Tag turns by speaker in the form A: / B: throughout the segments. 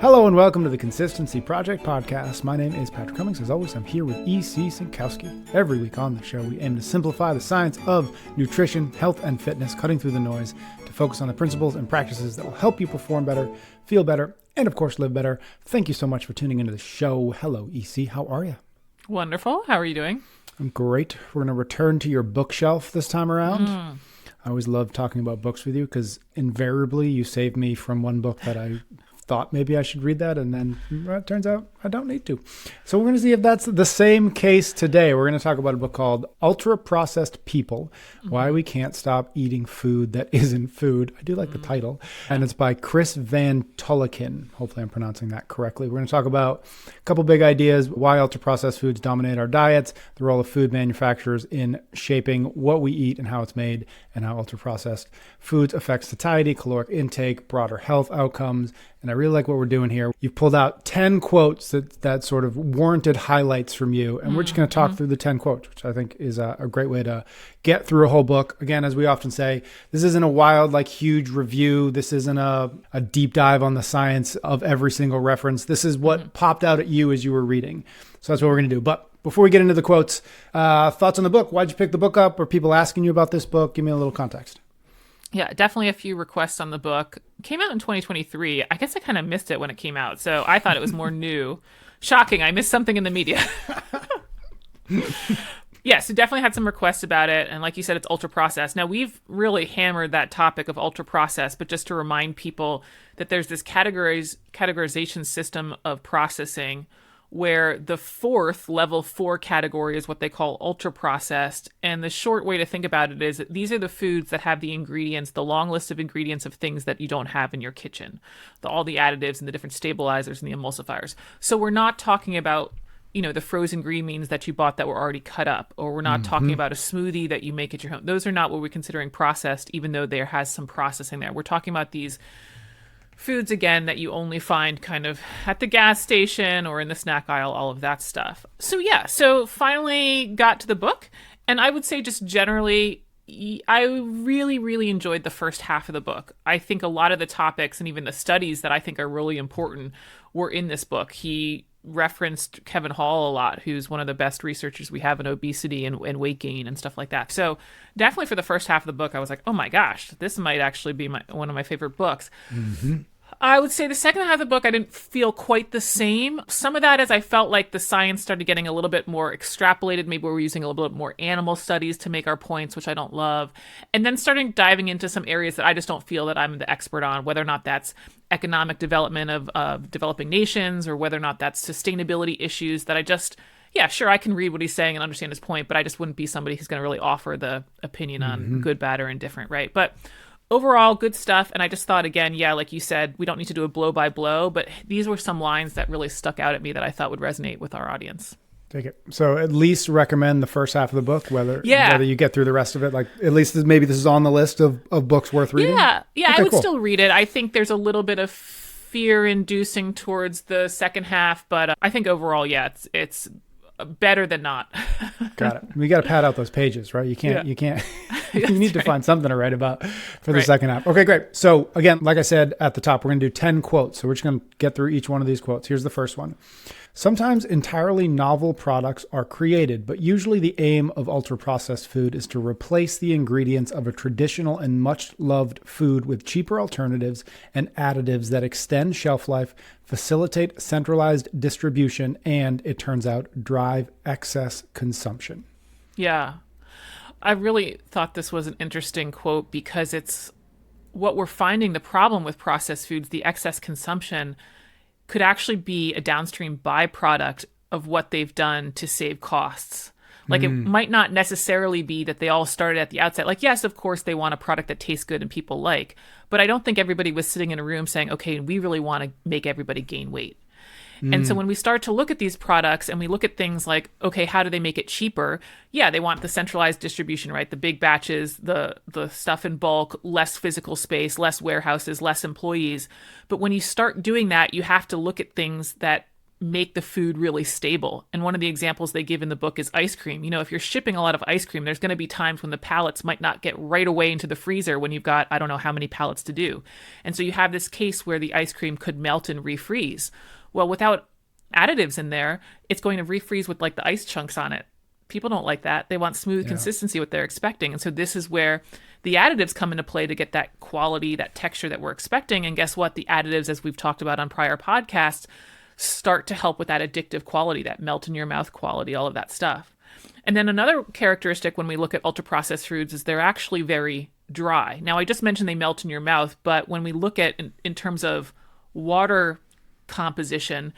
A: Hello and welcome to the Consistency Project podcast. My name is Patrick Cummings. As always, I'm here with E.C. Sinkowski. Every week on the show, we aim to simplify the science of nutrition, health, and fitness, cutting through the noise to focus on the principles and practices that will help you perform better, feel better, and of course, live better. Thank you so much for tuning into the show. Hello, E.C. How are you?
B: Wonderful. How are you doing?
A: I'm great. We're going to return to your bookshelf this time around. I always love talking about books with you because invariably you save me from one book that I thought maybe I should read that, and then it turns out I don't need to. So we're going to see if that's the same case today. We're going to talk about a book called Ultra Processed People, Why We Can't Stop Eating Food That Isn't Food. I do like the title. And it's by Chris Van Tulleken. Hopefully I'm pronouncing that correctly. We're going to talk about a couple big ideas, why ultra-processed foods dominate our diets, the role of food manufacturers in shaping what we eat and how it's made, and how ultra-processed foods affect satiety, caloric intake, broader health outcomes. And I really like what we're doing here. You've pulled out 10 quotes that sort of warranted highlights from you. And we're just going to talk through the 10 quotes, which I think is a great way to get through a whole book. Again, as we often say, this isn't a wild, huge review. This isn't a deep dive on the science of every single reference. This is what popped out at you as you were reading. So that's what we're going to do. But before we get into the quotes, thoughts on the book? Why'd you pick the book up? Are people asking you about this book? Give me a little context.
B: Yeah, definitely a few requests on the book. Came out in 2023. I guess I kind of missed it when it came out, so I thought it was more new. Shocking, I missed something in the media. Yeah, so definitely had some requests about it, and like you said, it's ultra-processed. Now, we've really hammered that topic of ultra-processed, but just to remind people that there's this categorization system of processing where the fourth level 4 category is what they call ultra processed. And the short way to think about it is that these are the foods that have the ingredients, the long list of ingredients of things that you don't have in your kitchen, all the additives and the different stabilizers and the emulsifiers. So we're not talking about, the frozen green beans that you bought that were already cut up, or we're not talking about a smoothie that you make at your home. Those are not what we're considering processed, even though there has some processing there. We're talking about these foods, again, that you only find kind of at the gas station or in the snack aisle, all of that stuff. So finally got to the book. And I would say just generally, I really, really enjoyed the first half of the book. I think a lot of the topics and even the studies that I think are really important were in this book. He referenced Kevin Hall a lot, who's one of the best researchers we have in obesity and weight gain and stuff like that. So definitely for the first half of the book, I was like, oh my gosh, this might actually be one of my favorite books. I would say the second half of the book, I didn't feel quite the same. Some of that is I felt like the science started getting a little bit more extrapolated. Maybe we're using a little bit more animal studies to make our points, which I don't love. And then starting diving into some areas that I just don't feel that I'm the expert on, whether or not that's economic development of developing nations, or whether or not that's sustainability issues that I can read what he's saying and understand his point, but I just wouldn't be somebody who's going to really offer the opinion on good, bad, or indifferent, right? But overall, good stuff. And I just thought, again, like you said, we don't need to do a blow by blow, but these were some lines that really stuck out at me that I thought would resonate with our audience. Take it.
A: So at least recommend the first half of the book, whether you get through the rest of it. At least maybe this is on the list of books worth reading.
B: Yeah, okay, I would
A: cool.
B: Still read it. I think there's a little bit of fear-inducing towards the second half, but I think overall, it's better than not.
A: Got it. We got to pad out those pages, right? You can't, you need to find something to write about for the second half. Okay, great. So again, like I said at the top, we're going to do 10 quotes. So we're just going to get through each one of these quotes. Here's the first one. Sometimes entirely novel products are created, but usually the aim of ultra-processed food is to replace the ingredients of a traditional and much-loved food with cheaper alternatives and additives that extend shelf life, facilitate centralized distribution, and, it turns out, drive excess consumption.
B: Yeah. I really thought this was an interesting quote because it's what we're finding, the problem with processed foods, the excess consumption, could actually be a downstream byproduct of what they've done to save costs. It might not necessarily be that they all started at the outset. Yes, of course, they want a product that tastes good and people like, but I don't think everybody was sitting in a room saying, okay, we really want to make everybody gain weight. And so when we start to look at these products and we look at things like, okay, how do they make it cheaper? Yeah, they want the centralized distribution, right? The big batches, the stuff in bulk, less physical space, less warehouses, less employees. But when you start doing that, you have to look at things that make the food really stable. And one of the examples they give in the book is ice cream. If you're shipping a lot of ice cream, there's going to be times when the pallets might not get right away into the freezer when you've got, I don't know how many pallets to do. And so you have this case where the ice cream could melt and refreeze. Well, without additives in there, it's going to refreeze with like the ice chunks on it. People don't like that. They want smooth consistency, what they're expecting. And so this is where the additives come into play to get that quality, that texture that we're expecting. And guess what? The additives, as we've talked about on prior podcasts, start to help with that addictive quality, that melt in your mouth quality, all of that stuff. And then another characteristic when we look at ultra-processed foods is they're actually very dry. Now, I just mentioned they melt in your mouth, but when we look at in terms of water composition,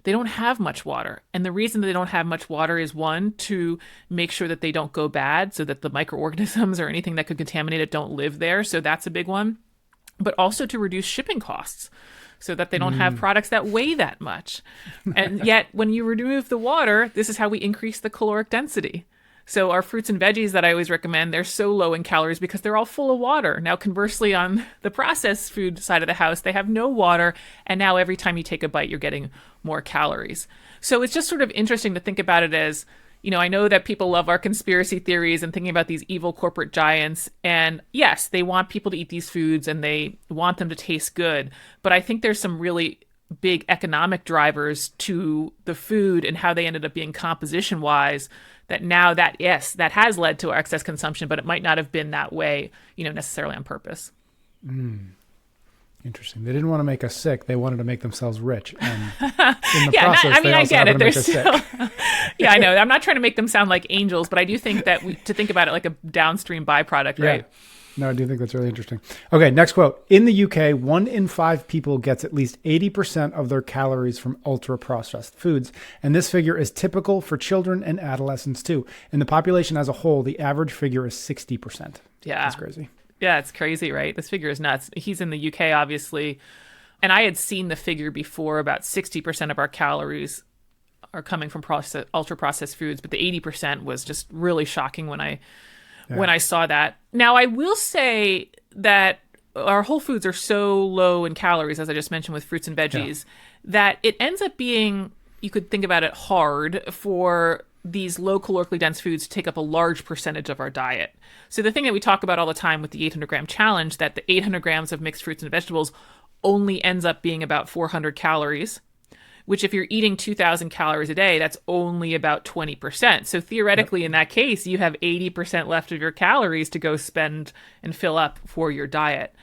B: they don't have much water. And the reason they don't have much water is, one, to make sure that they don't go bad so that the microorganisms or anything that could contaminate it don't live there. So that's a big one. But also to reduce shipping costs so that they don't have products that weigh that much. And yet, when you remove the water, this is how we increase the caloric density. So our fruits and veggies that I always recommend, they're so low in calories because they're all full of water. Now, conversely, on the processed food side of the house, they have no water. And now every time you take a bite, you're getting more calories. So it's just sort of interesting to think about it as, I know that people love our conspiracy theories and thinking about these evil corporate giants. And yes, they want people to eat these foods and they want them to taste good. But I think there's some really big economic drivers to the food and how they ended up being composition wise, that now that, yes, that has led to our excess consumption, but it might not have been that way, necessarily on purpose.
A: Interesting. They didn't want to make us sick. They wanted to make themselves rich. And in the process,
B: I get it.
A: They're still...
B: Yeah, I know. I'm not trying to make them sound like angels, but I do think that to think about it like a downstream byproduct, right?
A: No, I do think that's really interesting. Okay, next quote. In the UK, 1 in 5 people gets at least 80% of their calories from ultra-processed foods. And this figure is typical for children and adolescents too. In the population as a whole, the average figure is 60%.
B: Yeah.
A: That's crazy.
B: Yeah, it's crazy, right? This figure is nuts. He's in the UK, obviously. And I had seen the figure before, about 60% of our calories are coming from ultra-processed foods. But the 80% was just really shocking when I saw that. Now, I will say that our whole foods are so low in calories, as I just mentioned with fruits and veggies, that it ends up being, you could think about it, hard for these low calorically dense foods to take up a large percentage of our diet. So the thing that we talk about all the time with the 800 gram challenge, that the 800 grams of mixed fruits and vegetables only ends up being about 400 calories, which if you're eating 2,000 calories a day, that's only about 20%. So theoretically, in that case, you have 80% left of your calories to go spend and fill up for your diet.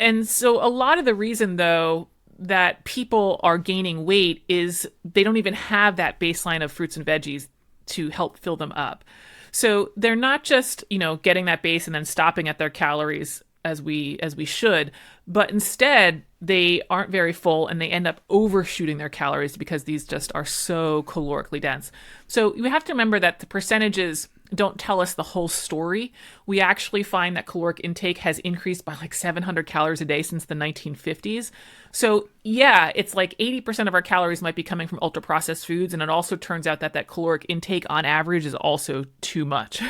B: And so a lot of the reason, though, that people are gaining weight is they don't even have that baseline of fruits and veggies to help fill them up. So they're not just, getting that base and then stopping at their calories as we should, but instead they aren't very full and they end up overshooting their calories because these just are so calorically dense. So you have to remember that the percentages don't tell us the whole story. We actually find that caloric intake has increased by like 700 calories a day since the 1950s. So yeah, it's like 80% of our calories might be coming from ultra-processed foods. And it also turns out that caloric intake on average is also too much.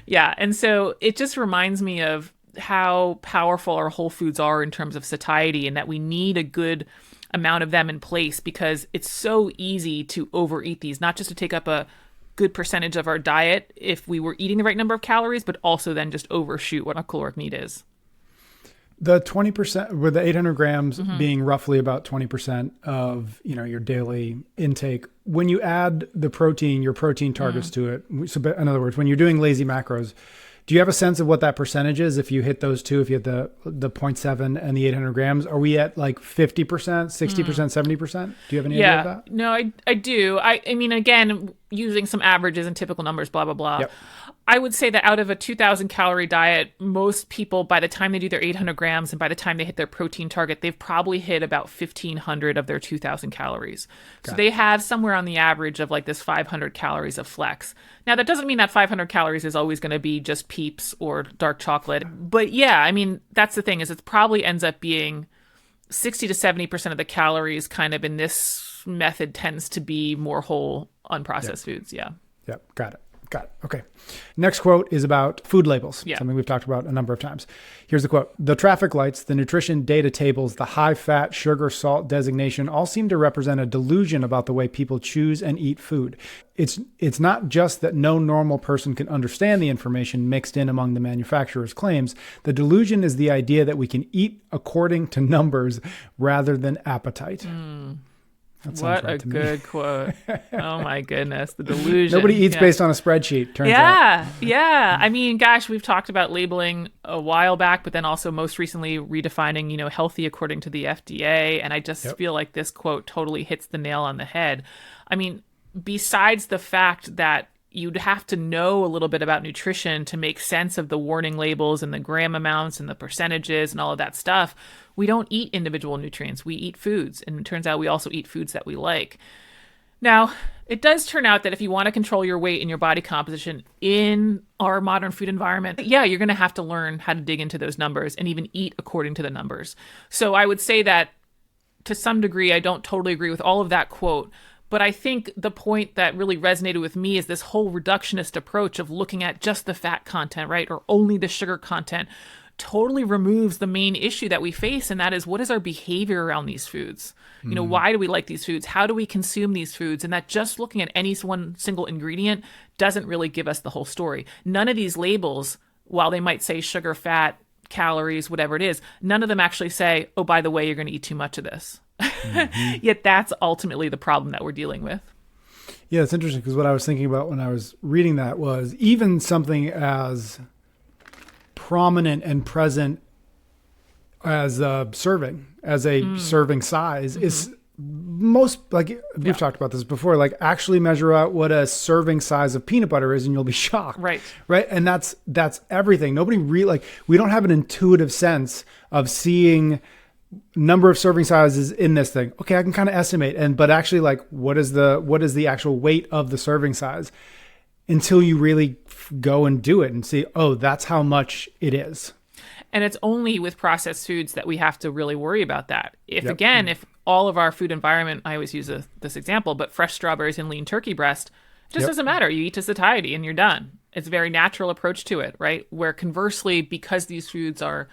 B: Yeah. And so it just reminds me of how powerful our whole foods are in terms of satiety, and that we need a good amount of them in place because it's so easy to overeat these, not just to take up a good percentage of our diet if we were eating the right number of calories, but also then just overshoot what a caloric need is.
A: The 20%, with the 800 grams being roughly about 20% of, your daily intake, when you add the protein, your protein targets to it. So in other words, when you're doing lazy macros, do you have a sense of what that percentage is? If you hit those two, if you hit the 0.7 and the 800 grams, are we at like 50%, 60%, 70%? Do you have any idea of that?
B: No, I do. I mean, again, using some averages and typical numbers, blah, blah, blah.
A: Yep.
B: I would say that out of a 2,000 calorie diet, most people, by the time they do their 800 grams and by the time they hit their protein target, they've probably hit about 1,500 of their 2,000 calories. So they have somewhere on the average of like this 500 calories of flex. Now, that doesn't mean that 500 calories is always going to be just Peeps or dark chocolate. But yeah, I mean, that's the thing, is it probably ends up being 60 to 70% of the calories kind of in this method tends to be more whole, unprocessed foods. Yeah.
A: Yep. Got it. Got it. Okay. Next quote is about food labels,
B: Yeah.
A: something we've talked about a number of times. Here's the quote. The traffic lights, the nutrition data tables, the high fat, sugar, salt designation all seem to represent a delusion about the way people choose and eat food. It's not just that no normal person can understand the information mixed in among the manufacturer's claims. The delusion is the idea that we can eat according to numbers rather than appetite.
B: What a good quote. Oh my goodness. The delusion.
A: Nobody eats based on a spreadsheet, turns out.
B: Yeah. I mean, gosh, we've talked about labeling a while back, but then also most recently redefining, healthy according to the FDA. And I just feel like this quote totally hits the nail on the head. I mean, besides the fact that you'd have to know a little bit about nutrition to make sense of the warning labels and the gram amounts and the percentages and all of that stuff, we don't eat individual nutrients. We eat foods. And it turns out we also eat foods that we like. Now, it does turn out that if you want to control your weight and your body composition in our modern food environment, you're going to have to learn how to dig into those numbers and even eat according to the numbers. So I would say that to some degree, I don't totally agree with all of that quote. But I think the point that really resonated with me is this whole reductionist approach of looking at just the fat content, right? Or only the sugar content totally removes the main issue that we face. And that is, what is our behavior around these foods? Why do we like these foods? How do we consume these foods? And that just looking at any one single ingredient doesn't really give us the whole story. None of these labels, while they might say sugar, fat, calories, whatever it is, none of them actually say, oh, by the way, you're going to eat too much of this. Yet that's ultimately the problem that we're dealing with.
A: Yeah, it's interesting because what I was thinking about when I was reading that was even something as prominent and present as a serving, serving size is most, like we've talked about this before, like actually measure out what a serving size of peanut butter is and you'll be shocked.
B: Right.
A: And that's everything. Nobody really, we don't have an intuitive sense of seeing number of serving sizes in this thing. Okay, I can kind of estimate, but actually, like, what is the actual weight of the serving size until you really go and do it and see, oh, that's how much it is.
B: And it's only with processed foods that we have to really worry about that. If all of our food environment, I always use this example, but fresh strawberries and lean turkey breast, it just doesn't matter. You eat to satiety and you're done. It's a very natural approach to it, right? Where conversely, because these foods are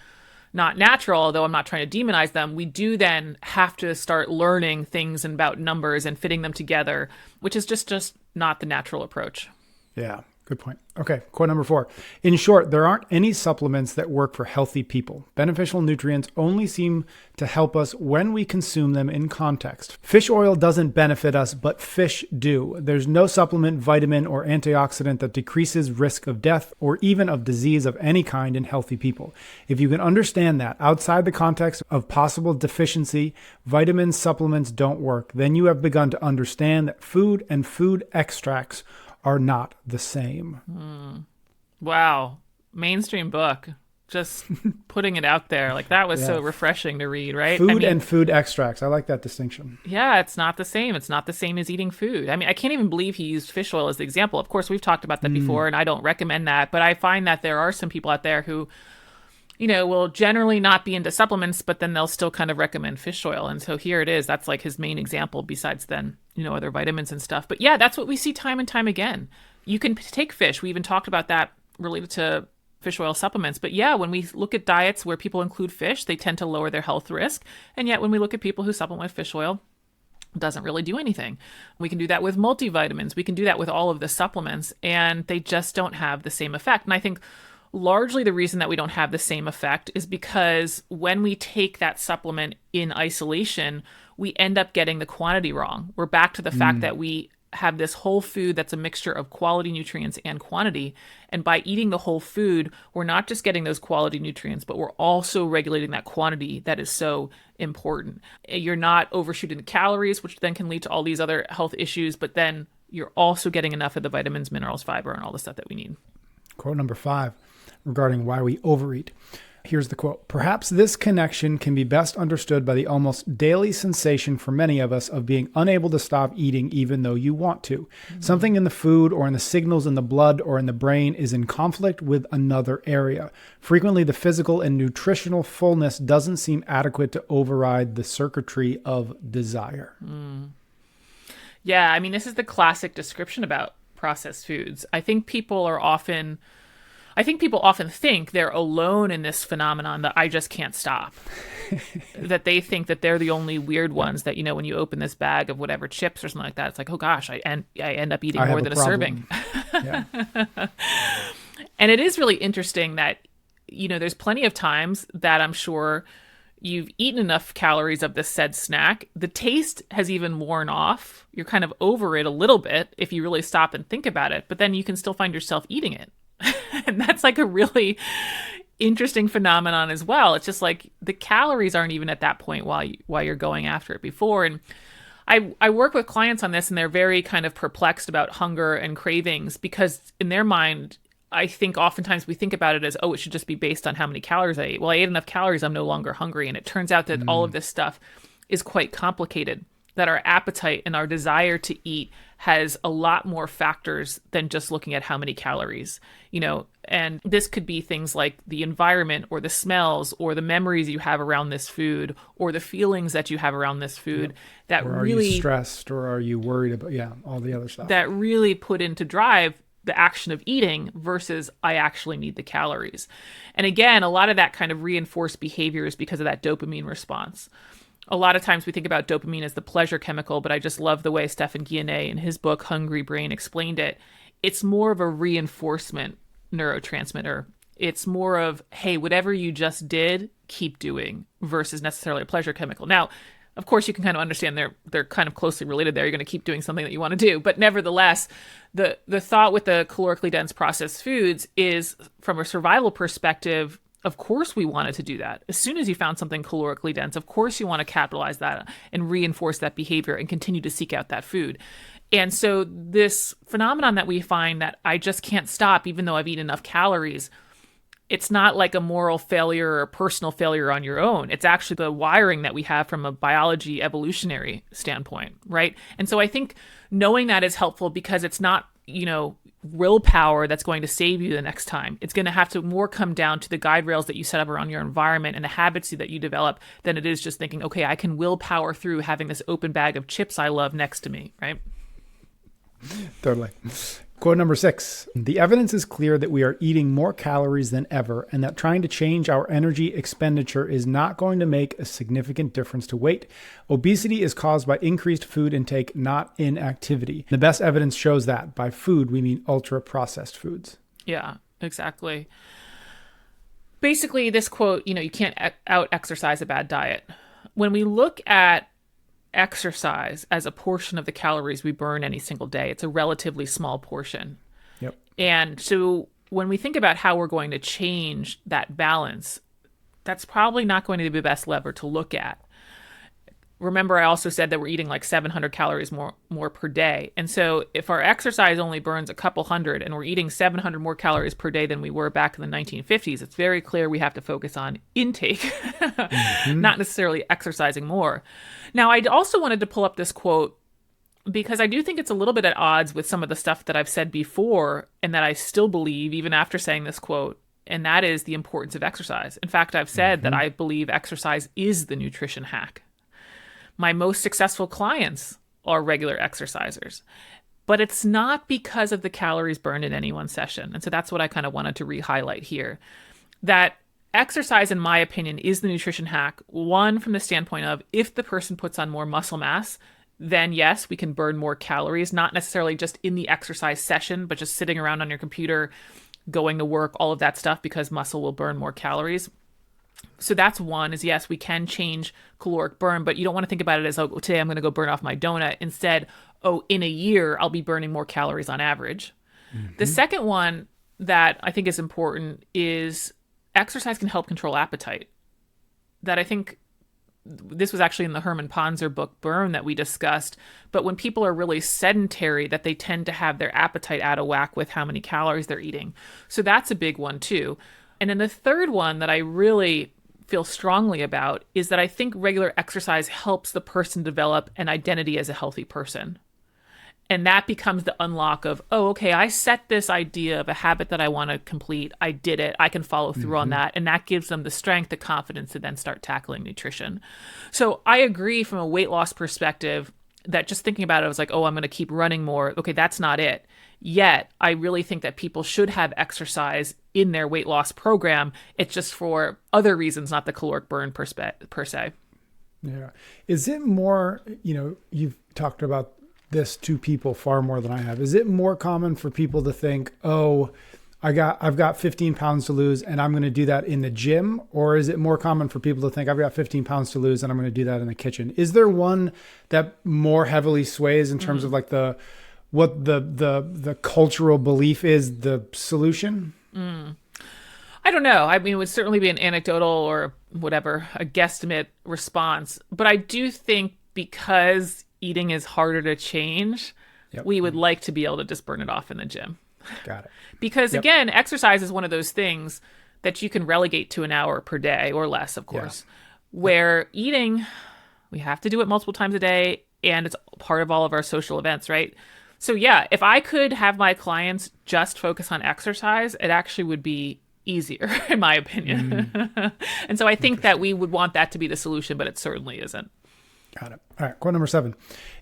B: not natural, although I'm not trying to demonize them, we do then have to start learning things about numbers and fitting them together, which is just not the natural approach.
A: Yeah, good point. Okay, quote number 4. In short, there aren't any supplements that work for healthy people. Beneficial nutrients only seem to help us when we consume them in context. Fish oil doesn't benefit us, but fish do. There's no supplement, vitamin, or antioxidant that decreases risk of death or even of disease of any kind in healthy people. If you can understand that outside the context of possible deficiency, vitamin supplements don't work, then you have begun to understand that food and food extracts are not the same.
B: Wow. Mainstream book. Just putting it out there. Like, that was so refreshing to read, right?
A: Food and food extracts. I like that distinction.
B: Yeah, it's not the same. It's not the same as eating food. I mean, I can't even believe he used fish oil as the example. Of course, we've talked about that before, and I don't recommend that. But I find that there are some people out there who, will generally not be into supplements, but then they'll still kind of recommend fish oil. And so here it is. That's like his main example besides then, other vitamins and stuff. But yeah, that's what we see time and time again. You can take fish. We even talked about that related to fish oil supplements. But yeah, when we look at diets where people include fish, they tend to lower their health risk. And yet when we look at people who supplement with fish oil, it doesn't really do anything. We can do that with multivitamins. We can do that with all of the supplements, and they just don't have the same effect. And I think largely the reason that we don't have the same effect is because when we take that supplement in isolation, we end up getting the quantity wrong. We're back to the fact that we have this whole food that's a mixture of quality nutrients and quantity. And by eating the whole food, we're not just getting those quality nutrients, but we're also regulating that quantity that is so important. You're not overshooting the calories, which then can lead to all these other health issues, but then you're also getting enough of the vitamins, minerals, fiber, and all the stuff that we need.
A: Quote number 5, regarding why we overeat. Here's the quote. Perhaps this connection can be best understood by the almost daily sensation for many of us of being unable to stop eating even though you want to. Something in the food or in the signals in the blood or in the brain is in conflict with another area. Frequently, the physical and nutritional fullness doesn't seem adequate to override the circuitry of desire.
B: Yeah, I mean, this is the classic description about processed foods. I think people often think they're alone in this phenomenon that I just can't stop. That they think that they're the only weird ones that, when you open this bag of whatever chips or something like that, it's like, oh gosh, I end up eating more than a serving.
A: Yeah.
B: And it is really interesting that, there's plenty of times that I'm sure you've eaten enough calories of this said snack. The taste has even worn off. You're kind of over it a little bit if you really stop and think about it, but then you can still find yourself eating it. And that's like a really interesting phenomenon as well. It's just like the calories aren't even at that point while you're going after it before. And I work with clients on this, and they're very kind of perplexed about hunger and cravings because in their mind, I think oftentimes we think about it as, oh, it should just be based on how many calories I ate. Well, I ate enough calories, I'm no longer hungry. And it turns out that all of this stuff is quite complicated, that our appetite and our desire to eat has a lot more factors than just looking at how many calories, and this could be things like the environment or the smells or the memories you have around this food or the feelings that you have around this food that
A: or are
B: really
A: you stressed or are you worried about, all the other stuff
B: that really put into drive the action of eating versus I actually need the calories. And again, a lot of that kind of reinforced behavior is because of that dopamine response. A lot of times we think about dopamine as the pleasure chemical, but I just love the way Stephan Guyenet in his book, Hungry Brain, explained it. It's more of a reinforcement neurotransmitter. It's more of, hey, whatever you just did, keep doing, versus necessarily a pleasure chemical. Now, of course, you can kind of understand they're kind of closely related there. You're going to keep doing something that you want to do. But nevertheless, the thought with the calorically dense processed foods is, from a survival perspective, of course we wanted to do that. As soon as you found something calorically dense, of course you want to capitalize that and reinforce that behavior and continue to seek out that food. And so this phenomenon that we find that I just can't stop even though I've eaten enough calories, it's not like a moral failure or a personal failure on your own. It's actually the wiring that we have from a biology evolutionary standpoint, right? And so I think knowing that is helpful because it's not, willpower that's going to save you the next time. It's going to have to more come down to the guide rails that you set up around your environment and the habits that you develop than it is just thinking, okay, I can willpower through having this open bag of chips I love next to me, right?
A: Totally. Quote number 6, the evidence is clear that we are eating more calories than ever and that trying to change our energy expenditure is not going to make a significant difference to weight. Obesity is caused by increased food intake, not inactivity. The best evidence shows that. By food, we mean ultra-processed foods.
B: Yeah, exactly. Basically, this quote, you can't out-exercise a bad diet. When we look at exercise as a portion of the calories we burn any single day, it's a relatively small portion.
A: Yep.
B: And so when we think about how we're going to change that balance, that's probably not going to be the best lever to look at. Remember, I also said that we're eating like 700 calories more per day. And so if our exercise only burns a couple hundred and we're eating 700 more calories per day than we were back in the 1950s, it's very clear we have to focus on intake, not necessarily exercising more. Now, I also wanted to pull up this quote because I do think it's a little bit at odds with some of the stuff that I've said before and that I still believe even after saying this quote, and that is the importance of exercise. In fact, I've said that I believe exercise is the nutrition hack. My most successful clients are regular exercisers, but it's not because of the calories burned in any one session. And so that's what I kind of wanted to re-highlight here, that exercise, in my opinion, is the nutrition hack. One, from the standpoint of if the person puts on more muscle mass, then yes, we can burn more calories, not necessarily just in the exercise session, but just sitting around on your computer, going to work, all of that stuff, because muscle will burn more calories. So that's one, is yes, we can change caloric burn, but you don't want to think about it as, oh, today I'm going to go burn off my donut. Instead, oh, in a year, I'll be burning more calories on average. The second one that I think is important is exercise can help control appetite. That I think this was actually in the Herman Ponzer book, Burn, that we discussed. But when people are really sedentary, that they tend to have their appetite out of whack with how many calories they're eating. So that's a big one too. And then the third one that I really feel strongly about is that I think regular exercise helps the person develop an identity as a healthy person. And that becomes the unlock of, oh, okay, I set this idea of a habit that I want to complete. I did it. I can follow through on that. And that gives them the strength, the confidence to then start tackling nutrition. So I agree from a weight loss perspective, that just thinking about it, I was like, oh, I'm going to keep running more. Okay, that's not it. Yet, I really think that people should have exercise in their weight loss program. It's just for other reasons, not the caloric burn per se.
A: Yeah. Is it more, you've talked about this to people far more than I have. Is it more common for people to think, oh, I've got 15 pounds to lose and I'm going to do that in the gym? Or is it more common for people to think I've got 15 pounds to lose and I'm going to do that in the kitchen? Is there one that more heavily sways in terms of like what the cultural belief is the solution?
B: I don't know. I mean, it would certainly be an anecdotal or whatever, a guesstimate response. But I do think because eating is harder to change, we would like to be able to just burn it off in the gym.
A: Got it.
B: Because again, exercise is one of those things that you can relegate to an hour per day or less, of course, where eating, we have to do it multiple times a day and it's part of all of our social events, right? So yeah, if I could have my clients just focus on exercise, it actually would be easier, in my opinion. And so I think that we would want that to be the solution, but it certainly isn't.
A: Got it. All right. Quote number 7.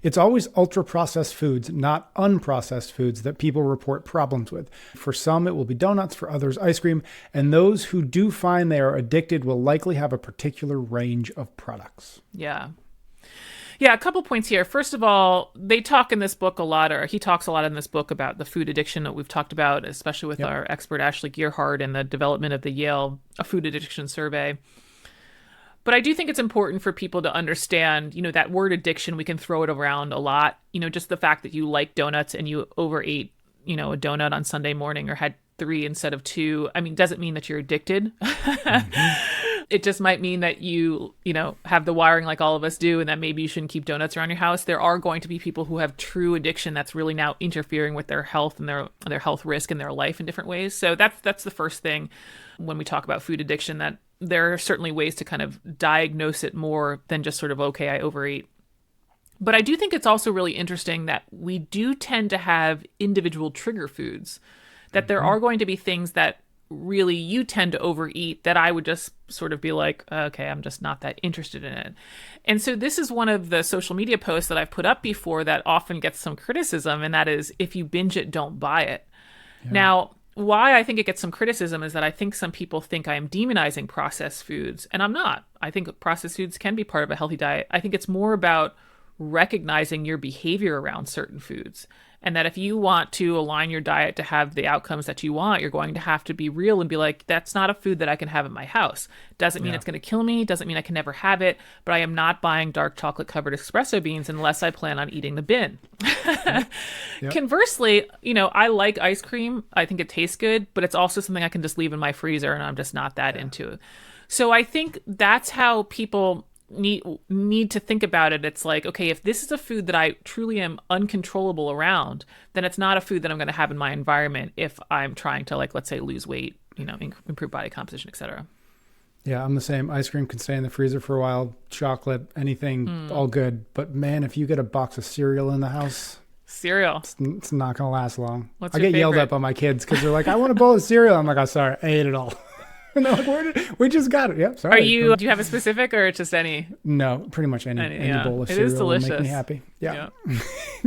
A: It's always ultra-processed foods, not unprocessed foods, that people report problems with. For some, it will be donuts. For others, ice cream. And those who do find they are addicted will likely have a particular range of products.
B: Yeah. Yeah, a couple points here. First of all, they talk in this book a lot, or he talks a lot in this book about the food addiction that we've talked about, especially with our expert Ashley Gearhart and the development of the Yale Food Addiction Survey. But I do think it's important for people to understand, that word addiction, we can throw it around a lot. Just the fact that you like donuts and you overate, a donut on Sunday morning or had 3 instead of 2, doesn't mean that you're addicted. It just might mean that you have the wiring like all of us do, and that maybe you shouldn't keep donuts around your house. There are going to be people who have true addiction that's really now interfering with their health and their health risk in their life in different ways. So that's the first thing when we talk about food addiction, that there are certainly ways to kind of diagnose it more than just sort of, okay, I overeat. But I do think it's also really interesting that we do tend to have individual trigger foods, that there are going to be things that really you tend to overeat that I would just sort of be like, okay, I'm just not that interested in it. And so this is one of the social media posts that I've put up before that often gets some criticism, and that is, if you binge it, don't buy it. Yeah. Now, why I think it gets some criticism is that I think some people think I am demonizing processed foods, and I'm not. I think processed foods can be part of a healthy diet. I think it's more about recognizing your behavior around certain foods, and that if you want to align your diet to have the outcomes that you want, you're going to have to be real and be like, that's not a food that I can have in my house. Doesn't mean it's going to kill me. Doesn't mean I can never have it, but I am not buying dark chocolate covered espresso beans unless I plan on eating the bin. Conversely, I like ice cream. I think it tastes good, but it's also something I can just leave in my freezer and I'm just not that into it. So I think that's how people need to think about it. It's like, okay, if this is a food that I truly am uncontrollable around, then it's not a food that I'm going to have in my environment if I'm trying to, like, let's say, lose weight, improve body composition, etc.
A: Yeah, I'm the same. Ice cream can stay in the freezer for a while. Chocolate, anything, all good. But man, if you get a box of cereal in the house, it's not going to last long. I get yelled at by my kids because they're like, I want a bowl of cereal. I'm like, oh, sorry, I ate it all. And they're like, we just got it. Yep, sorry.
B: Do you have a specific or just any?
A: No, pretty much any bowl of cereal.
B: It is delicious.
A: Will make me happy. Yeah.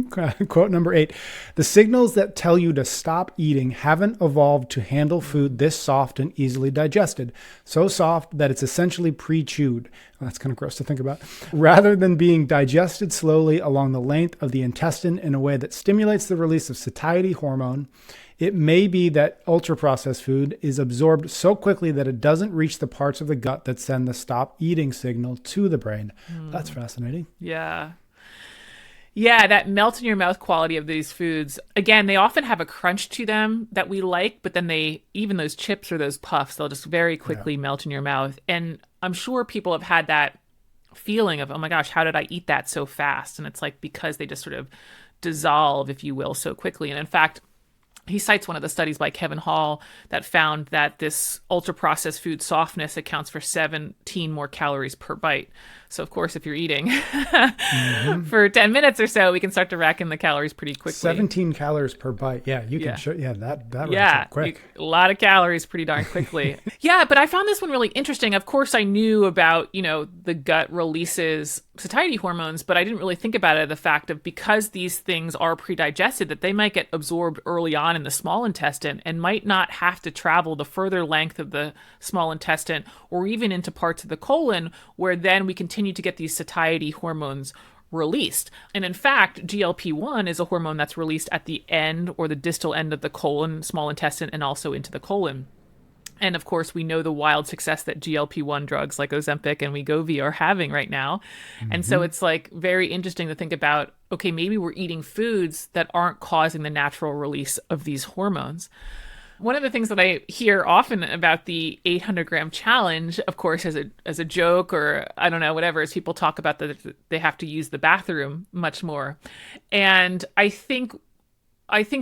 A: Quote number 8. The signals that tell you to stop eating haven't evolved to handle food this soft and easily digested. So soft that it's essentially pre-chewed. Well, that's kind of gross to think about. Rather than being digested slowly along the length of the intestine in a way that stimulates the release of satiety hormone, it may be that ultra-processed food is absorbed so quickly that it doesn't reach the parts of the gut that send the stop eating signal to the brain. That's fascinating.
B: Yeah. Yeah, that melt in your mouth quality of these foods. Again, they often have a crunch to them that we like, but then even those chips or those puffs, they'll just very quickly melt in your mouth. And I'm sure people have had that feeling of, oh my gosh, how did I eat that so fast? And it's like, because they just sort of dissolve, if you will, so quickly. And in fact, he cites one of the studies by Kevin Hall that found that this ultra-processed food softness accounts for 17 more calories per bite. So, of course, if you're eating for 10 minutes or so, we can start to rack in the calories pretty quickly.
A: 17 calories per bite. Yeah, you can show. Yeah, that racks up quick.
B: A lot of calories pretty darn quickly. Yeah, but I found this one really interesting. Of course, I knew about, the gut releases satiety hormones, but I didn't really think about it, the fact of because these things are pre-digested, that they might get absorbed early on in the small intestine and might not have to travel the further length of the small intestine or even into parts of the colon, where then we continue to get these satiety hormones released. And in fact, GLP-1 is a hormone that's released at the end or the distal end of the colon, small intestine, and also into the colon. And of course, we know the wild success that GLP-1 drugs like Ozempic and Wegovy are having right now. And so it's like very interesting to think about, okay, maybe we're eating foods that aren't causing the natural release of these hormones. One of the things that I hear often about the 800-gram challenge, of course, as a joke, or I don't know, whatever, is people talk about that they have to use the bathroom much more. And I think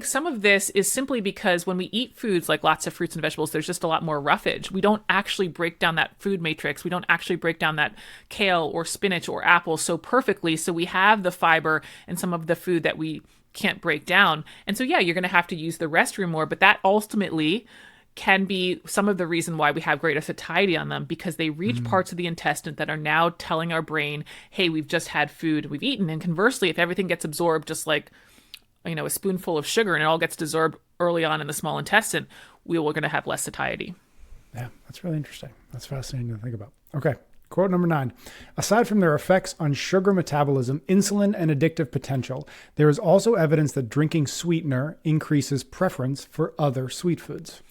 B: some of this is simply because when we eat foods like lots of fruits and vegetables, there's just a lot more roughage. We don't actually break down that food matrix. We don't actually break down that kale or spinach or apple so perfectly. So we have the fiber and some of the food that we can't break down. And so, yeah, you're going to have to use the restroom more, but that ultimately can be some of the reason why we have greater satiety on them, because they reach parts of the intestine that are now telling our brain, hey, we've just had food, we've eaten. And conversely, if everything gets absorbed just like a spoonful of sugar and it all gets absorbed early on in the small intestine, we're going to have less satiety.
A: Yeah, that's really interesting. That's fascinating to think about. Okay, quote number 9. Aside from their effects on sugar metabolism, insulin, and addictive potential, there is also evidence that drinking sweetener increases preference for other sweet foods.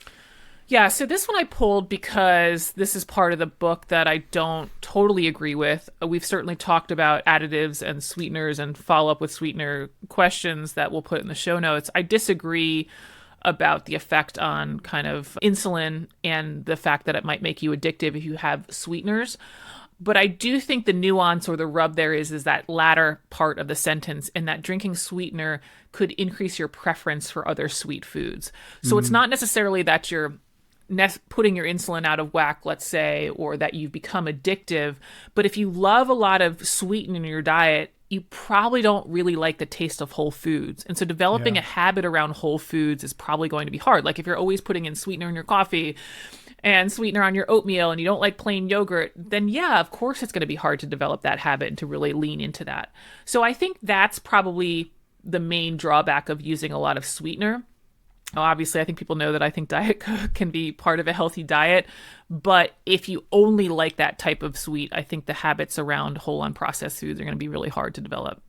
B: Yeah, so this one I pulled because this is part of the book that I don't totally agree with. We've certainly talked about additives and sweeteners and follow up with sweetener questions that we'll put in the show notes. I disagree about the effect on kind of insulin and the fact that it might make you addictive if you have sweeteners. But I do think the nuance or the rub there is that latter part of the sentence, in that drinking sweetener could increase your preference for other sweet foods. So it's not necessarily that you're putting your insulin out of whack, let's say, or that you've become addictive. But if you love a lot of sweetening in your diet, you probably don't really like the taste of whole foods. And so developing a habit around whole foods is probably going to be hard. Like if you're always putting in sweetener in your coffee and sweetener on your oatmeal and you don't like plain yogurt, then yeah, of course it's going to be hard to develop that habit and to really lean into that. So I think that's probably the main drawback of using a lot of sweetener. Obviously, I think people know that I think Diet Coke can be part of a healthy diet. But if you only like that type of sweet, I think the habits around whole unprocessed foods are going to be really hard to develop.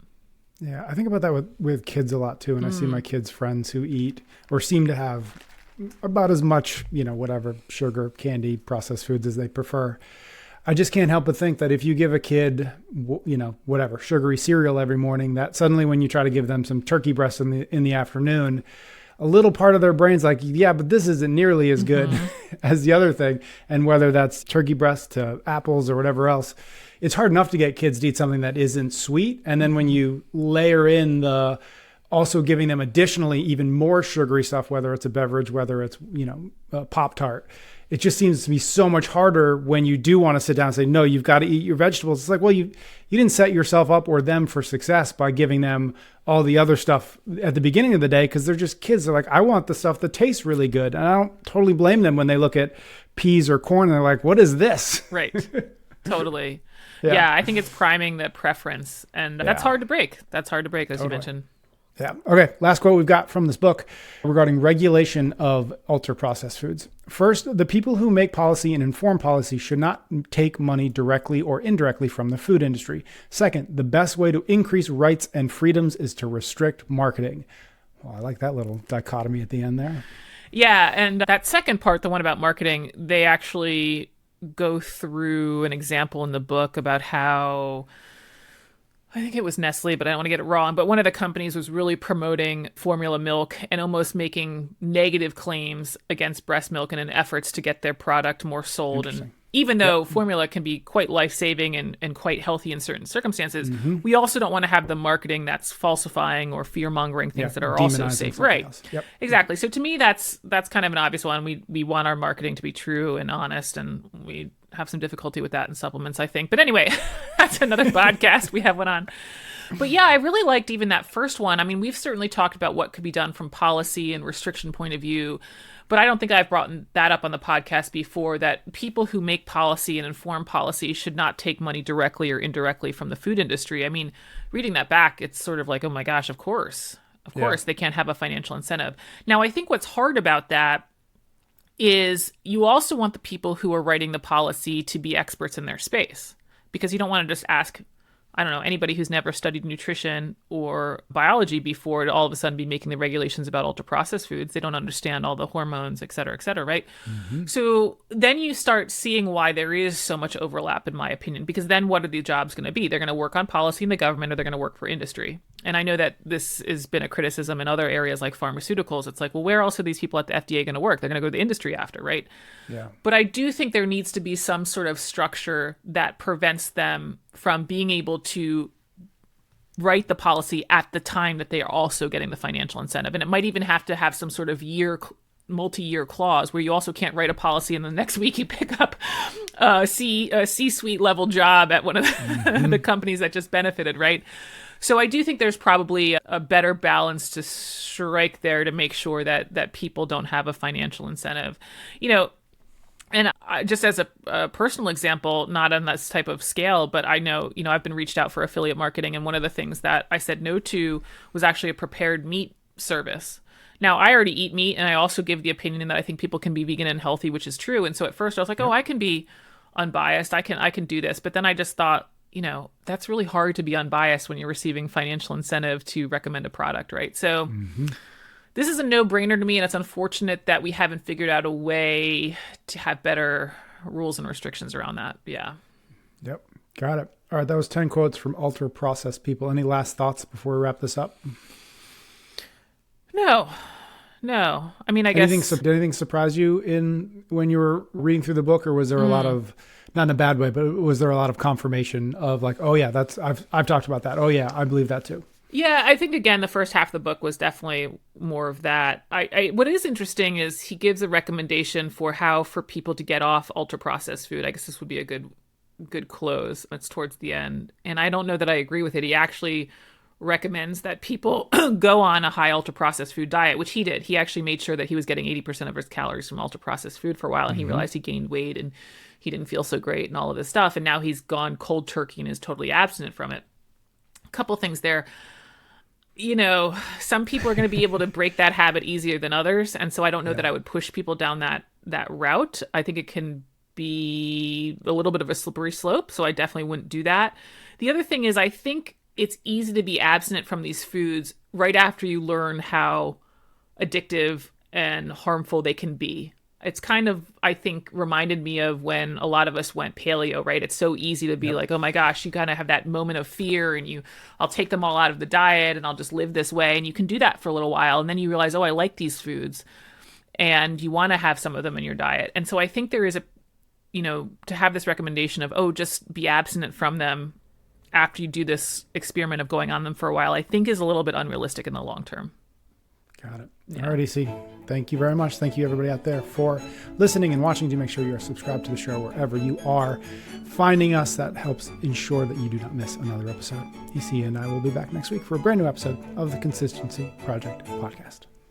A: Yeah, I think about that with kids a lot too. And I see my kids' friends who eat or seem to have about as much, whatever, sugar, candy, processed foods as they prefer. I just can't help but think that if you give a kid, whatever, sugary cereal every morning, that suddenly when you try to give them some turkey breast in the afternoon, a little part of their brain's like, yeah, but this isn't nearly as good as the other thing. And whether that's turkey breast to apples or whatever else, it's hard enough to get kids to eat something that isn't sweet. And then when you layer in the also giving them additionally even more sugary stuff, whether it's a beverage, whether it's, a Pop-Tart, it just seems to be so much harder when you do want to sit down and say, no, you've got to eat your vegetables. It's like, well, you didn't set yourself up or them for success by giving them all the other stuff at the beginning of the day, because they're just kids. They're like, I want the stuff that tastes really good. And I don't totally blame them when they look at peas or corn and they're like, what is this?
B: Right. Totally. Yeah, I think it's priming the preference. And that's hard to break. That's hard to break, as you mentioned.
A: Yeah. Okay. Last quote we've got from this book regarding regulation of ultra-processed foods. First, the people who make policy and inform policy should not take money directly or indirectly from the food industry. Second, the best way to increase rights and freedoms is to restrict marketing. Well, I like that little dichotomy at the end there.
B: Yeah. And that second part, the one about marketing, they actually go through an example in the book about how, I think it was Nestle, but I don't want to get it wrong. But one of the companies was really promoting formula milk and almost making negative claims against breast milk in an efforts to get their product more sold. And even though formula can be quite life-saving and quite healthy in certain circumstances, we also don't want to have the marketing that's falsifying or fear-mongering things that are also safe. Right.
A: Yep.
B: Exactly. So to me, that's kind of an obvious one. We want our marketing to be true and honest, and we have some difficulty with that in supplements, I think. But anyway, that's another podcast. We have one on. But yeah, I really liked even that first one. I mean, we've certainly talked about what could be done from policy and restriction point of view, but I don't think I've brought that up on the podcast before, that people who make policy and inform policy should not take money directly or indirectly from the food industry. I mean, reading that back, it's sort of like, oh my gosh, of course. Of course, they can't have a financial incentive. Now, I think what's hard about that is you also want the people who are writing the policy to be experts in their space, because you don't want to just ask, I don't know, anybody who's never studied nutrition or biology before to all of a sudden be making the regulations about ultra-processed foods. They don't understand all the hormones, et cetera, right? Mm-hmm. So then you start seeing why there is so much overlap, in my opinion, because then what are the jobs going to be? They're going to work on policy in the government, or they're going to work for industry. And I know that this has been a criticism in other areas like pharmaceuticals. It's like, well, where else are these people at the FDA going to work? They're going to go to the industry after, right?
A: Yeah.
B: But I do think there needs to be some sort of structure that prevents them from being able to write the policy at the time that they are also getting the financial incentive. And it might even have to have some sort of multi-year clause where you also can't write a policy and the next week you pick up a C-suite level job at one of the companies that just benefited, right? So I do think there's probably a better balance to strike there to make sure that people don't have a financial incentive. You know, and just as a personal example, not on this type of scale, but I know, you know, I've been reached out for affiliate marketing, and one of the things that I said no to was actually a prepared meat service. Now, I already eat meat, and I also give the opinion that I think people can be vegan and healthy, which is true. And so at first I was like, oh, I can be unbiased. I can do this. But then I just thought, you know, that's really hard to be unbiased when you're receiving financial incentive to recommend a product, right? So this is a no-brainer to me, and it's unfortunate that we haven't figured out a way to have better rules and restrictions around that. Yeah.
A: Yep. Got it. All right. That was 10 quotes from ultra-processed people. Any last thoughts before we wrap this up?
B: No. I mean, I guess...
A: Did anything surprise you when you were reading through the book, or was there a lot of, not in a bad way, but was there a lot of confirmation of like, oh yeah, I've talked about that. Oh yeah, I believe that too.
B: Yeah, I think, again, the first half of the book was definitely more of that. What is interesting is he gives a recommendation for how for people to get off ultra-processed food. I guess this would be a good close. It's towards the end. And I don't know that I agree with it. He actually recommends that people go on a high ultra-processed food diet, which he did. He actually made sure that he was getting 80% of his calories from ultra-processed food for a while, and he realized he gained weight and he didn't feel so great and all of this stuff. And now he's gone cold turkey and is totally abstinent from it. A couple things there. You know, some people are going to be able to break that habit easier than others. And so I don't know that I would push people down that route. I think it can be a little bit of a slippery slope. So I definitely wouldn't do that. The other thing is, I think it's easy to be abstinent from these foods right after you learn how addictive and harmful they can be. It's kind of, I think, reminded me of when a lot of us went paleo, right? It's so easy to be like, oh my gosh, you kind of have that moment of fear and I'll take them all out of the diet and I'll just live this way. And you can do that for a little while. And then you realize, oh, I like these foods. And you want to have some of them in your diet. And so I think there is to have this recommendation of, oh, just be abstinent from them after you do this experiment of going on them for a while, I think is a little bit unrealistic in the long term.
A: Got it. Yeah. Alrighty, C. Thank you very much. Thank you, everybody out there, for listening and watching. Do make sure you are subscribed to the show wherever you are finding us. That helps ensure that you do not miss another episode. EC and I will be back next week for a brand new episode of the Consistency Project podcast.